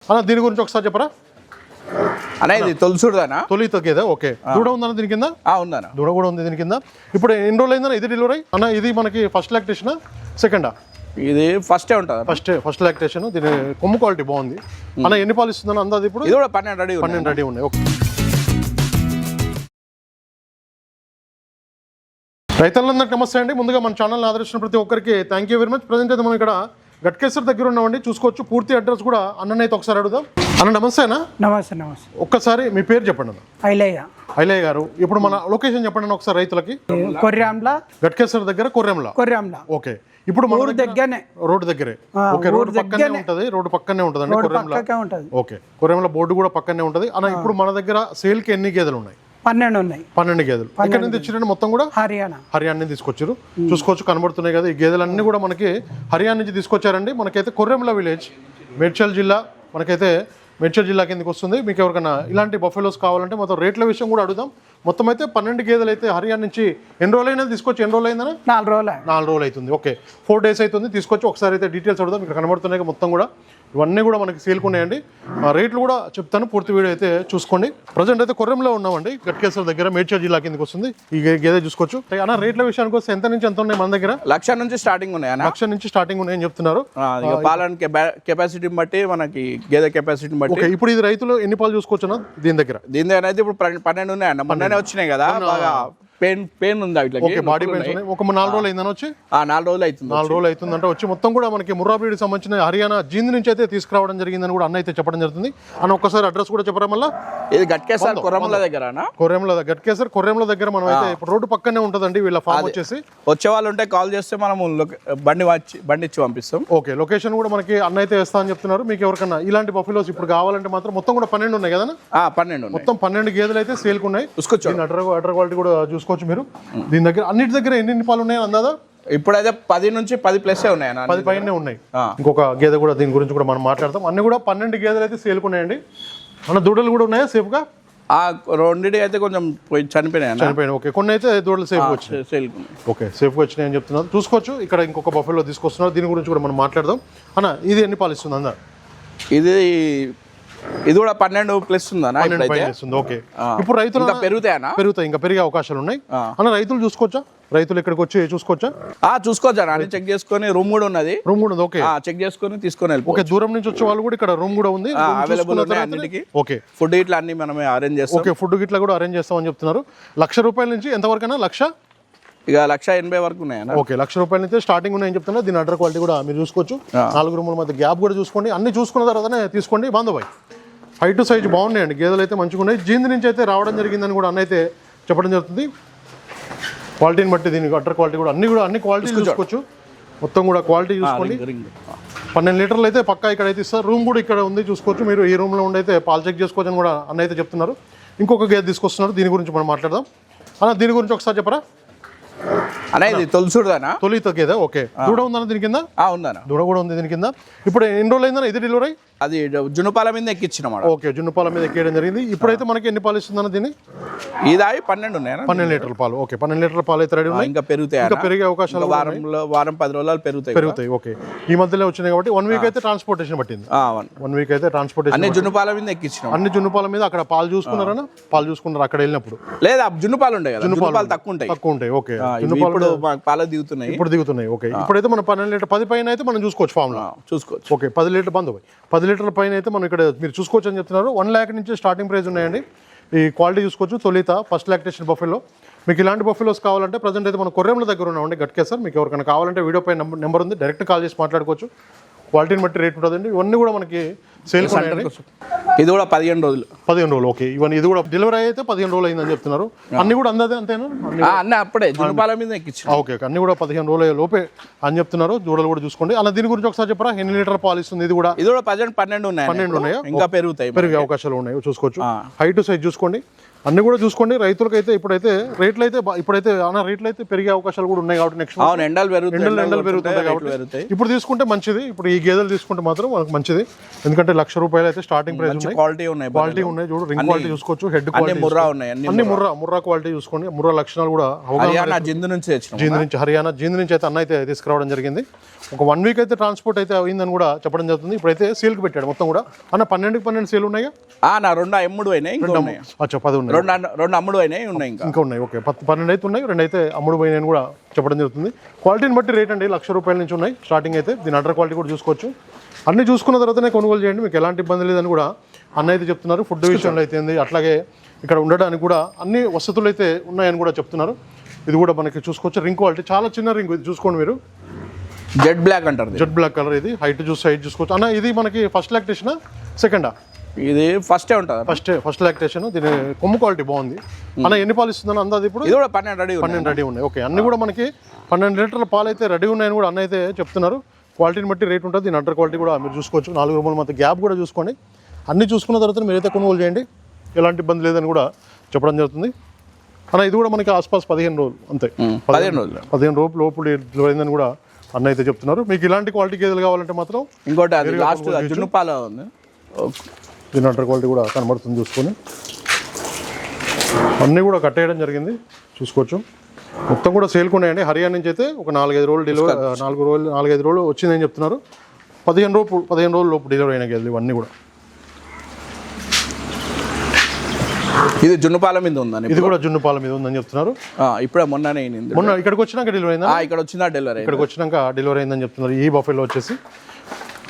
అన్న దీని గురించి ఒకసారి చెప్పరా అన్న? ఇది తొలిసుడుదానా? తొలి తగ్గేదా? ఓకే. దూడ ఉందన్న దీని కింద? ఉందన్న, దూడ కూడా ఉంది దీని కింద. ఇప్పుడు ఎన్ని రోజులు అయిందన్న ఇది డెలివరీ అన్న? ఇది మనకి ఫస్ట్ లాక్టేషన్ సెకండా? ఇది ఫస్టే ఉంటుంది. First lactation. దీని కొమ్ము క్వాలిటీ బాగుంది అన్న. ఎన్ని పాలు ఇస్తుందన్న అందాది ఇప్పుడు? ఇది కూడా 12 రెడీ ఉన్నాయి. ఓకే. రైతులందరికీ నమస్తే అండి. ముందుగా మన ఛానల్ని ఆదరించిన ప్రతి ఒక్కరికి thank you very much. Present అయితే మనం ఇక్కడ గట్కేసర్ దగ్గర ఉన్నామండి, చూసుకోవచ్చు. పూర్తి అడ్రస్ కూడా అన్ననైతే ఒకసారి అడుగుదాం. అన్న నమస్తే అన్న. నమస్తే. ఒక్కసారి మీ పేరు చెప్పండి అన్న. ఐలయ్య గారు. ఇప్పుడు మన లొకేషన్ చెప్పండి అన్న ఒకసారి రైతులకి. కొర్రాంల, గట్కేసర్ దగ్గర కొర్రాంల. ఓకే. ఇప్పుడు మన దగ్గరనే, రోడ్డు దగ్గరే. ఓకే. రోడ్డు పక్కనే ఉంటది. రోడ్డు పక్కనే ఉంటదండి కొర్రాంల. ఓకే. కొర్రాంల బోర్డు కూడా పక్కనే ఉంటది అన్న. ఇప్పుడు మన దగ్గర సేల్ కి ఎన్ని గేదెలు ఉన్నాయి? 12 ఉన్నాయి. 12 గేదెలు. ఎక్కడి నుంచి తెచ్చిరండి? మొత్తం కూడా హర్యానా నుంచి తీసుకొచ్చారు. చూసుకోవచ్చు, కనబడుతున్నాయి కదా ఈ గేదెలన్నీ కూడా మనకి హర్యానా నుంచి తీసుకొచ్చారండి. మనకైతే కొర్రెంల విలేజ్, మేడ్చల్ జిల్లా, మనకైతే మేడ్చల్ జిల్లా కిందకి వస్తుంది. మీకు ఎవరికైనా ఇలాంటి బఫెలోస్ కావాలంటే మొత్తం రేట్ల విషయం కూడా అడుగుదాం. మొత్తం అయితే 12 గేదెలు అయితే హర్యానా నుంచి. ఎన్ని రోజులు అయినా తీసుకొచ్చి? ఎన్ని రోజులు అయిందన్నా? 4 రోజులు అవుతుంది. ఓకే. 4 డేస్ అవుతుంది తీసుకొచ్చి. ఒకసారి అయితే డీటెయిల్స్ అడుగుదాం. ఇక్కడ కనబడుతున్నాయి మొత్తం కూడా. ఇవన్నీ కూడా మనకి సేల్కున్నాయండి. రేట్లు కూడా చెప్తాను, పూర్తి వీడియో అయితే చూసుకోండి. ప్రజెంట్ అయితే కొర్రెంలో ఉన్నామండి, గట్కేసర్ దగ్గర, మేడ్చల్ జిల్లా కిందకి వస్తుంది. ఈ గేదె చూసుకోవచ్చు అన్న. రేట్ల విషయానికి వస్తే ఎంత నుంచి ఎంత ఉన్నాయి మన దగ్గర? 1,00,000 నుంచి స్టార్టింగ్ ఉన్నాయి. 1,00,000 నుంచి స్టార్టింగ్ ఉన్నాయని చెప్తున్నారు. పాలన కెపాసిటీని బట్టి, మనకి గేదె కెపాసిటీని బట్టి. ఓకే. ఇప్పుడు ఇది రైతులు ఎన్ని పాలు చూసుకోవచ్చు అన్న దీని దగ్గర? అయితే ఇప్పుడు 12 ఉన్నాయన్న. మొన్ననే వచ్చినాయి కదా, బాగా పెయిన్ ఉంది వీటికి. బాడీ పెయిన్స్ ఉన్నాయి. ఒక 4 రోజులు అయిందని వచ్చి? 4 రోజులు అవుతుంది. 4 రోజులు అవుతుందంటే వచ్చి. మొత్తం కూడా మనకి ముర్రా బ్రీడ్కి సంబంధించిన హర్యానా జీంద్ నుంచి అయితే తీసుకురావడం జరిగిందని కూడా అన్న అయితే చెప్పడం జరుగుతుంది. అన్న ఒక్కసారి అడ్రస్ కూడా చెప్పరా మళ్ళీ? ఇది గట్కేసర్ కొర్రెంల దగ్గర. గట్కేసర్ కొర్రెంల దగ్గర. మనం అయితే ఇప్పుడు రోడ్డు పక్కనే ఉంటుందండి వీళ్ళ ఫామ్ వచ్చేసి. వచ్చే వాళ్ళు ఉంటే కాల్ చేస్తే మనము బండి ఇచ్చి పంపిస్తాం. ఓకే. లొకేషన్ కూడా మనకి అన్న అయితే వేస్తా అని చెప్తున్నారు. మీకు ఎవరికన్నా ఇలాంటి బఫెలోస్ ఇప్పుడు కావాలంటే మాత్రం మొత్తం కూడా 12 ఉన్నాయి కదా? 12. మొత్తం 12 గేదెలు అయితే సేల్కు ఉన్నాయి. అడ్డర్ క్వాలిటీ కూడా చూసుకోవచ్చు మీరు. దీని దగ్గర అన్నిటి దగ్గర ఎన్ని పాలు ఉన్నాయి అందాదా? ఇప్పుడైతే 10 నుంచి 10+ ఉన్నాయి. 10 పైనే ఉన్నాయి. ఇంకొక గేదె కూడా దీని గురించి కూడా మనం మాట్లాడతాం. అన్ని కూడా 12 గేదెలు అయితే సేల్కున్నాయండి. మన దూడలు కూడా ఉన్నాయా సేఫ్ గా? రెండింటి అయితే కొంచెం చనిపోయినాయి. ఓకే. కొన్ని అయితే దూడలు సేఫ్ వచ్చినాయి. ఓకే, సేఫ్ గా వచ్చినాయి అని చెప్తున్నారు. చూసుకోవచ్చు. ఇక్కడ ఇంకొక బఫెలో తీసుకొస్తున్నారు. దీని గురించి కూడా మనం మాట్లాడదాం. అన్న ఇది ఎన్ని పాలు ఇస్తుంది అందా? ఇది కూడా 12+ ఉందన్న. ఓకే. ఇప్పుడు రైతులు పెరుగుతాయి, ఇంకా పెరిగే అవకాశాలు ఉన్నాయి అన్న. రైతులు చూసుకోవచ్చా? రైతులు ఇక్కడికి వచ్చి చూసుకోవచ్చా? చూసుకోవచ్చు అన్న. చెక్ చేసుకొని రూమ్ కూడా ఉన్నది. ఓకే. చెక్ చేసుకొని తీసుకొని వెళ్ళి. ఓకే. దూరం నుంచి వచ్చే వాళ్ళు కూడా ఇక్కడ రూమ్ కూడా ఉంది, అవైలబుల్ అన్నిటికీ. ఓకే. ఫుడ్ ఇట్లా అన్ని మనమే అరేంజ్ చేస్తాం. ఓకే. ఫుడ్ ఇట్లా కూడా అరేంజ్ చేస్తామని చెప్తున్నారు. ₹1,00,000 నుంచి ఎంతవరకైనా? 1,80,000 వరకు ఉన్నాయన్న. ఓకే. ₹1,00,000 అయితే స్టార్టింగ్ ఉన్నాయని చెప్తున్నారు. దీని అడ్డర్ క్వాలిటీ కూడా మీరు చూసుకోవచ్చు. 4 రూముల మధ్య గ్యాప్ కూడా చూసుకోండి. అన్ని చూసుకున్న తర్వాతనే తీసుకోండి. బాంధవాయ్ హైట్ సైజ్ బాగున్నాయండి. గేదెలు అయితే మంచిగా ఉన్నాయి. జీంద్ నుంచి అయితే రావడం జరిగిందని కూడా అన్న అయితే చెప్పడం జరుగుతుంది. క్వాలిటీని బట్టి దీనికి అడ్డర్ క్వాలిటీ కూడా అన్ని క్వాలిటీ చూసుకోవచ్చు. మొత్తం కూడా క్వాలిటీ చూసుకోండి. 12 లీటర్లు అయితే పక్కా ఇక్కడైతే ఇస్తారు. రూమ్ కూడా ఇక్కడ ఉంది, చూసుకోవచ్చు. మీరు ఈ రూమ్లో ఉండి అయితే పాలు చెక్ చేసుకోవచ్చు అని కూడా అన్న అయితే చెప్తున్నారు. ఇంకొక గేదె తీసుకొస్తున్నారు. దీని గురించి మనం మాట్లాడదాం అన్న. దీని గురించి ఒకసారి చెప్పరా అన్న? ఇది తొలిసుడుదానా? తొలి తగ్గేదా? ఓకే. దూడ ఉందన్న దీని కింద? ఉందన్న. దూడ కూడా ఉంది దీని కింద. ఇప్పుడు ఎన్ని రోజులు అయిందన్న ఇది డెలివరీ? అది జున్నుపాల మీద ఎక్కించినమాట. ఓకే. జున్నుపాల మీద ఎక్కేయడం జరిగింది. ఇప్పుడైతే మనకి ఎన్ని పాలు ఇస్తుందన్న దీన్ని? ఇది 12 ఉన్నాయి. 12 లీటర్ల పాలు. ఓకే. 12 లీటర్ల పాలు అయితే రెడీ ఉన్నాయి. ఇంకా పెరుగుతాయి. ఇంకా పెరిగే అవకాశాలు వారం 10 రోజులు పెరుగుతాయి. ఓకే. ఈ మధ్యలో వచ్చినాయి కాబట్టి 1 వీక్ అయితే ట్రాన్స్పోర్టేషన్ పట్టింది. 1 వీక్ అయితే ట్రాన్స్పోర్టేషన్. అన్ని జున్నుపాల మీద ఎక్కించినాం. అన్ని జున్నుపాల మీద. అక్కడ పాలు చూసుకున్నారన్న? పాలు చూసుకున్నారు అక్కడ వెళ్ళినప్పుడు? లేదా జున్నుపాలు ఉంటాయి కదా, జున్నుపాలు తక్కువ ఉంటాయి. ఓకే. ఇప్పుడు పాలు దిగుతున్నాయి. ఇప్పుడు దిగుతున్నాయి. ఓకే. ఇప్పుడైతే మనం 12 లీటర్ 10 పైన అయితే మనం చూసుకోవచ్చు ఫామ్ లో. చూసుకోవచ్చు. ఓకే. 10 లీటర్ బంధు 10 లీటర్ల పైన అయితే మనం ఇక్కడ మీరు చూసుకోవచ్చు అని చెప్తున్నారు. 1,00,000 నుంచి స్టార్టింగ్ ప్రైస్ ఉన్నాయండి. ఈ క్వాలిటీ చూసుకోవచ్చు. తొలిత ఫస్ట్ లాక్టేషన్ బఫెలో. మీకు ఇలాంటి బఫెలోస్ కావాలంటే ప్రజెంట్ అయితే మన కొర్రెంల దగ్గర ఉన్నామండి, గట్కేసర్. మీకు ఎవరికైనా కావాలంటే వీడియో పై నెంబర్ ఉంది, డైరెక్ట్ కాల్ చేసి మాట్లాడుకోవచ్చు. క్వాలిటీని బట్టి రేట్ ఉంటుందండి. ఇవన్నీ కూడా మనకి సేల్. ఇది కూడా 15 రోజులు. ఓకే. ఇవన్నీ ఇది కూడా డెలివరీ అయితే 15 రోజులు అయిందని చెప్తున్నారు. అన్ని కూడా అంతే అంతేనా? అన్నీ అప్పుడే జున్నుపాల మీద ఎక్కించి. ఓకే. అన్ని కూడా 15 రోజుల లోపే అని చెప్తున్నారు. దూడలు కూడా చూసుకోండి అలా. దీని గురించి ఒకసారి చెప్పరా? ఎన్ని లీటర్ పాలు ఇస్తుంది? ఇది కూడా 12 ఉన్నాయా? ఇంకా పెరిగే అవకాశాలు ఉన్నాయి, చూసుకోవచ్చు. హైట్ సైజ్ చూసుకోండి. అన్ని కూడా చూసుకోండి. రైతులకైతే ఇప్పుడైతే రేట్లు అయితే పెరిగే అవకాశాలు కూడా ఉన్నాయి కాబట్టి నెక్స్ట్ ఎండలు పెరుగుతుంది కాబట్టి ఇప్పుడు తీసుకుంటే మంచిది. ఇప్పుడు ఈ గేదెలు తీసుకుంటే మాత్రం మనకు మంచిది, ఎందుకంటే ₹1,00,000 అయితే స్టార్టింగ్ ప్రైస్ ఉన్నాయి. క్వాలిటీ ఉన్నాయి, చూడు రింగ్ క్వాలిటీ చూసుకోవచ్చు, హెడ్ క్వాలిటీ అన్ని ముర్రా క్వాలిటీ చూసుకోండి. ముర్రా లక్షణాలు కూడా జిందు నుంచి హర్యానా జిందు నుంచి అయితే అన్న అయితే తీసుకురావడం జరిగింది. ఒక 1 వీక్ అయితే ట్రాన్స్పోర్ట్ అయితే అయిందని కూడా చెప్పడం జరుగుతుంది. ఇప్పుడైతే సేల్కి పెట్టాడు మొత్తం కూడా. అన్న 12 సేల్ ఉన్నాయా? నా 2 అమ్ముడు అయినాయి, 10 ఉన్నాయి. 2 అమ్ముడు అయినాయి, ఇంకా ఉన్నాయి. ఓకే, 12 అయితే ఉన్నాయి, 2 అయితే అమ్ముడు పోయినాయని కూడా చెప్పడం జరుగుతుంది. క్వాలిటీని బట్టి రేట్ అండి ₹1,00,000 నుంచి ఉన్నాయి స్టార్టింగ్ అయితే. దీని అండర్ క్వాలిటీ కూడా చూసుకోవచ్చు. అన్ని చూసుకున్న తర్వాతనే కొనుగోలు చేయండి, మీకు ఎలాంటి ఇబ్బంది లేదని కూడా అన్న అయితే చెప్తున్నారు. ఫుడ్ విషయంలో అయితే అట్లాగే ఇక్కడ ఉండడానికి కూడా అన్ని వసతులు అయితే ఉన్నాయని కూడా చెప్తున్నారు. ఇది కూడా మనకి చూసుకోవచ్చు. రింగ్ క్వాలిటీ చాలా చిన్న రింగ్, ఇది చూసుకోండి మీరు. జెడ్ బ్లాక్ అంటారు, జెడ్ బ్లాక్ కలర్. ఇది హైట్ సైజ్ చూసుకోవచ్చు అన్న. ఇది మనకి ఫస్ట్ లాక్టేషన్ సెకండా? ఇది ఫస్టే ఉంటుంది, ఫస్ట్ లాక్టేషన్. దీని కొమ్ము క్వాలిటీ బాగుంది అన్న. ఎన్ని పాలు ఇస్తుందని అందాది ఇప్పుడు? ఇది కూడా 12 రెడీ ఉన్నాయి. ఓకే, అన్ని కూడా మనకి 12 లీటర్ల పాలు అయితే రెడీ ఉన్నాయని కూడా అన్న అయితే చెప్తున్నారు. క్వాలిటీని బట్టి రేట్ ఉంటుంది. దీని అండర్ క్వాలిటీ కూడా మీరు చూసుకోవచ్చు. 4 రూపాయల మధ్య గ్యాప్ కూడా చూసుకోండి. అన్ని చూసుకున్న తర్వాత మీరైతే కొనుగోలు చేయండి, ఎలాంటి ఇబ్బంది లేదని కూడా చెప్పడం జరుగుతుంది అన్న. ఇది కూడా మనకి ఆస్పాస్ 15 రోజులు అంతే, 15 రోజులు లోపు డెలివరీ అయిందని కూడా అన్న అయితే చెప్తున్నారు. మీకు ఇలాంటి క్వాలిటీ గేదెలు కావాలంటే మాత్రం ఇంకోటి జున్నుపాలు ఉంది. దీని అండర్ క్వాలిటీ కూడా కనబడుతుంది చూసుకొని. అన్నీ కూడా కట్టేయడం జరిగింది చూసుకోవచ్చు. మొత్తం కూడా సేల్కున్నాయండి. హర్యానా నుంచి అయితే ఒక 4-5 రోజులు డెలివరీ, 4-5 రోజులు వచ్చిందని చెప్తున్నారు. 15 రోజుల లోపు డెలివరీ అయిన గేదెలు ఇవన్నీ కూడా. ఇది జున్నుపాల మీద ఉందని, ఇది కూడా జున్నుపాల మీద ఉందని చెప్తున్నారు. ఇప్పుడే మొన్న ఇక్కడికి వచ్చినాక డెలివరీ అయిందా? ఇక్కడికి వచ్చినాక డెలివరీ అయిందని చెప్తున్నారు. ఈ బఫెలో వచ్చేసి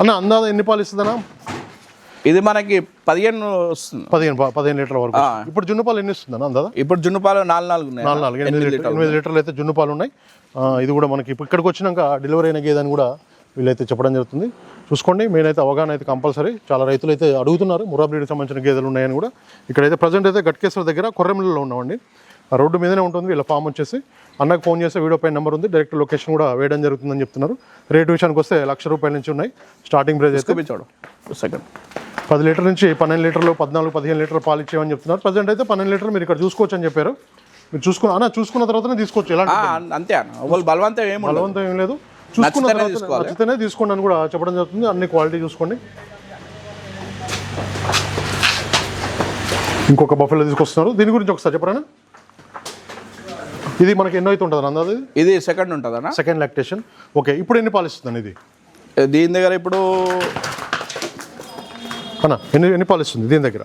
అన్న అందాజ ఎన్ని పాలు ఇస్తుందన్నా? ఇది మనకి 15 లీటర్ల వరకు. ఇప్పుడు జున్నుపాలు ఎన్ని ఇస్తుందన్న అందాజ? ఇప్పుడు జున్నుపాలు 8 లీటర్లు అయితే జున్నుపాలు ఉన్నాయి. ఇది కూడా మనకి ఇక్కడికి వచ్చినాక డెలివరీ అయిన గేదని కూడా వీళ్ళైతే చెప్పడం జరుగుతుంది. చూసుకోండి, మెయిన్ అవగాహన అయితే కంపల్సరీ. చాలా రైతులు అయితే అడుగుతున్నారు ముర్రా బ్రీడ్కి సంబంధించిన గేదెలు ఉన్నాయని కూడా. ఇక్కడైతే ప్రజెంట్ అయితే గట్కేశ్వర దగ్గర కొర్రెంలలో ఉన్నామండి. ఆ రోడ్డు మీదనే ఉంటుంది వీళ్ళ ఫామ్ వచ్చేసి. అన్నకు ఫోన్ చేస్తే వీడియో పైన నెంబర్ ఉంది, డైరెక్ట్ లొకేషన్ కూడా వేయడం జరుగుతుందని చెప్తున్నారు. రేట్ విషయానికి వస్తే ₹1,00,000 నుంచి ఉన్నాయి స్టార్టింగ్ ప్రైస్ అయితే. 10 లీటర్ నుంచి 12 లీటర్లు, 14-15 లీటర్లు పాలు ఇచ్చేవని చెప్తున్నారు. ప్రజెంట్ అయితే 12 లీటర్లు మీరు ఇక్కడ చూసుకోవచ్చు అని చెప్పారు. మీరు చూసుకున్న తర్వాతనే తీసుకోవచ్చు. ఎలాంటి అంతే బలవంతం ఏం లేదు, చూసుకున్న తర్వాత నచ్చితేనే తీసుకోండి అని కూడా చెప్పడం జరుగుతుంది. అన్ని క్వాలిటీ చూసుకోండి. ఇంకొక బఫెలో తీసుకొస్తున్నారు, దీని గురించి ఒకసారి చెప్పరానా? ఇది మనకి ఎన్నో అయితే ఉంటుంది అందాది? ఇది సెకండ్ ఉంటుందన్నా, సెకండ్ లాక్టేషన్. ఓకే, ఇప్పుడు ఎన్ని పాలు ఇస్తుంది ఇది? దీని దగ్గర ఇప్పుడు అన్న ఎన్ని పాలు ఇస్తుంది దీని దగ్గర?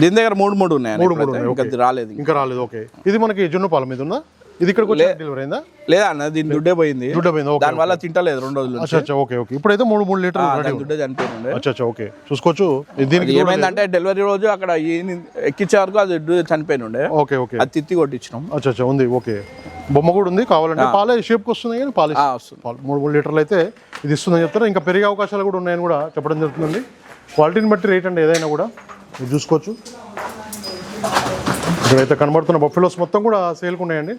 దీని దగ్గర 3 ఉన్నాయి, రాలేదు ఇంకా రాలేదు. ఓకే, ఇది మనకి జున్ను పాల మీద ఉందా? ఇది ఇక్కడికి డెలివరీ అయిందా? లేదా అన్న, దీని దుడ్డే పోయింది. దాని వల్ల తింటలేదు 2 రోజులు. ఓకే, ఇప్పుడైతే 3 లీటర్లు దుడ్డే చనిపోయింది. ఓకే, చూసుకోవచ్చు. దీనికి ఏమైందంటే డెలివరీ రోజు అక్కడ ఎక్కించే వరకు అది చనిపోయినుండే. ఓకే, అది తిత్తి కొట్టించినాం. ఉంది. ఓకే, బొమ్మ కూడా ఉంది, కావాలంటే పాలే షేప్కి వస్తుంది కానీ పాలు 3 లీటర్లు అయితే ఇది ఇస్తుందని చెప్తారు. ఇంకా పెరిగే అవకాశాలు కూడా ఉన్నాయని కూడా చెప్పడం జరుగుతుందండి. క్వాలిటీని బట్టి రేట్ అండి ఏదైనా కూడా మీరు చూసుకోవచ్చు. ఇక్కడైతే కనబడుతున్న బఫెలోస్ మొత్తం కూడా సేల్కి ఉన్నాయండి,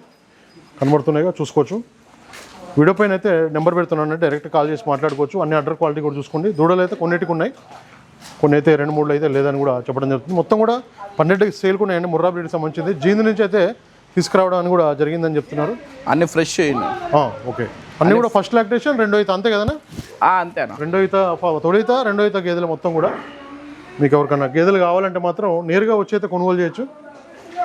కనబడుతున్నాయిగా చూసుకోవచ్చు. వీడియో పైన అయితే నెంబర్ పెడుతున్నాను, డైరెక్ట్ కాల్ చేసి మాట్లాడుకోవచ్చు. అన్ని అడ్డర్ క్వాలిటీ కూడా చూసుకోండి. దూడలు అయితే కొన్నిటికి ఉన్నాయి, కొన్ని అయితే 2-3 అయితే లేదని కూడా చెప్పడం జరుగుతుంది. మొత్తం కూడా 12 సేల్కి ఉన్నాయండి. ముర్రా బ్రీడ్కి సంబంధించింది. జీందు నుంచి అయితే తీసుకురావడానికి కూడా జరిగిందని చెప్తున్నారు. అన్ని ఫ్రెష్. ఓకే, అన్ని కూడా ఫస్ట్ లాక్టేషన్, 2 అయితే అంతే కదనా? అంతేనా, 2 అయితే తొలిత 2 అయితే గేదెలు మొత్తం కూడా. మీకు ఎవరికన్నా గేదెలు కావాలంటే మాత్రం నేరుగా వచ్చి అయితే కొనుగోలు చేయొచ్చు.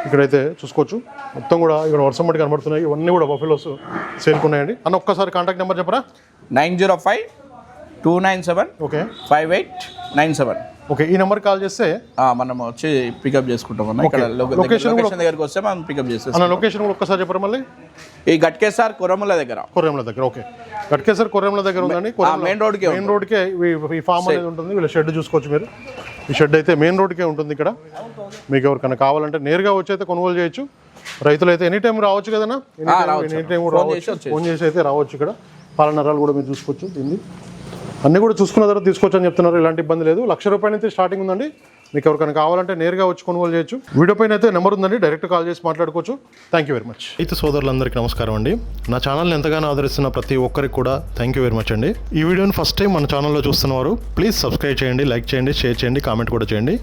ఇక్కడైతే చూసుకోవచ్చు మొత్తం కూడా. ఇక్కడ వర్షం బట్టి కనబడుతున్నాయి, ఇవన్నీ కూడా బఫెలోస్ సేల్కున్నాయండి. అన్న ఒక్కసారి కాంటాక్ట్ నెంబర్ చెప్పరా? 905-297 ఓకే 5897. ఓకే, ఈ నెంబర్ కాల్ చేస్తే మనం వచ్చి పికప్ చేసుకుంటాం. ఇక్కడ లొకేషన్ దగ్గరికి వస్తే మనం పికప్ చేస్తాం. అన్న లొకేషన్ కూడా ఒక్కసారి చెప్పరా మళ్ళీ? ఈ గట్కేసార్ కొర్రెంల దగ్గర. ఓకే, గట్కేసార్ కొర్రెంల దగ్గర ఉందండి. మెయిన్ రోడ్కే ఈ ఫామ్ అనేది ఉంటుంది. వీళ్ళ షెడ్ చూసుకోవచ్చు మీరు. ఈ షెడ్ అయితే మెయిన్ రోడ్కే ఉంటుంది. ఇక్కడ మీకు ఎవరికైనా కావాలంటే నేరుగా వచ్చి అయితే కొనుగోలు చేయొచ్చు. రైతులు అయితే ఎనీ టైం రావచ్చు కదన్నా, ఎనీ టైం రావచ్చు, ఫోన్ చేసి అయితే రావచ్చు. ఇక్కడ పాలనరాలు కూడా మీరు చూసుకోవచ్చు. దీన్ని అన్నీ కూడా చూసుకున్న తర్వాత తీసుకోవచ్చు అని చెప్తున్నారు. ఎలాంటి ఇబ్బంది లేదు. ₹1,00,000 అయితే స్టార్టింగ్ ఉందండి. మీకు ఎవరికైనా కావాలంటే నేరుగా వచ్చి కొనుగోలు చేయొచ్చు. వీడియో పైన అయితే నెంబర్ ఉందండి, డైరెక్ట్ కాల్ చేసి మాట్లాడుకోవచ్చు. Thank you very much. అయితే సోదరులందరికీ నమస్కారం అండి. నా ఛానల్ని ఎంతగానో ఆదరిస్తున్న ప్రతి ఒక్కరికి కూడా థ్యాంక్ యూ వెరీ మచ్ అండి. ఈ వీడియోని ఫస్ట్ టైం మన ఛానల్లో చూస్తున్నవారు ప్లీజ్ సబ్స్క్రైబ్ చేయండి, లైక్ చేయండి, షేర్ చేయండి, కామెంట్ కూడా చేయండి.